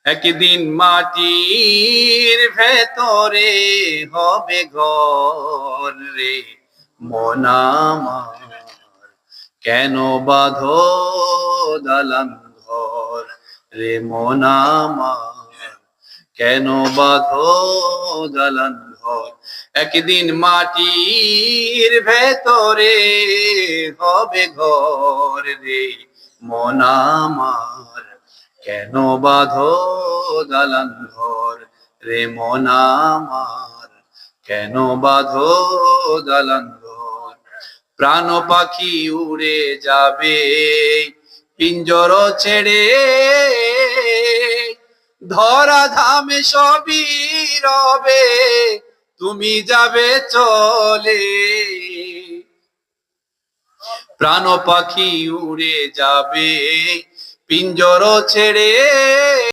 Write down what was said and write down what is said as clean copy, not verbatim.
একদিন মাটির ভেতরে হবে ঘর রে মন আমার, কেন বাঁধো দালান ঘর রে মন আমার, কেন বাঁধো দালান ঘর। একদিন মাটির ভেতরে হবে ঘর রে মন আমার, কেন বাঁধো দালান ঘর রে মন আমার, কেন বাঁধো দালান ঘর। প্রাণ পাখি উড়ে যাবে পিঞ্জর ছেড়ে, ধরা ধামে সবই রবে তুমি যাবে চলে। প্রাণ পাখি উড়ে যাবে পিঞ্জর ছেড়ে,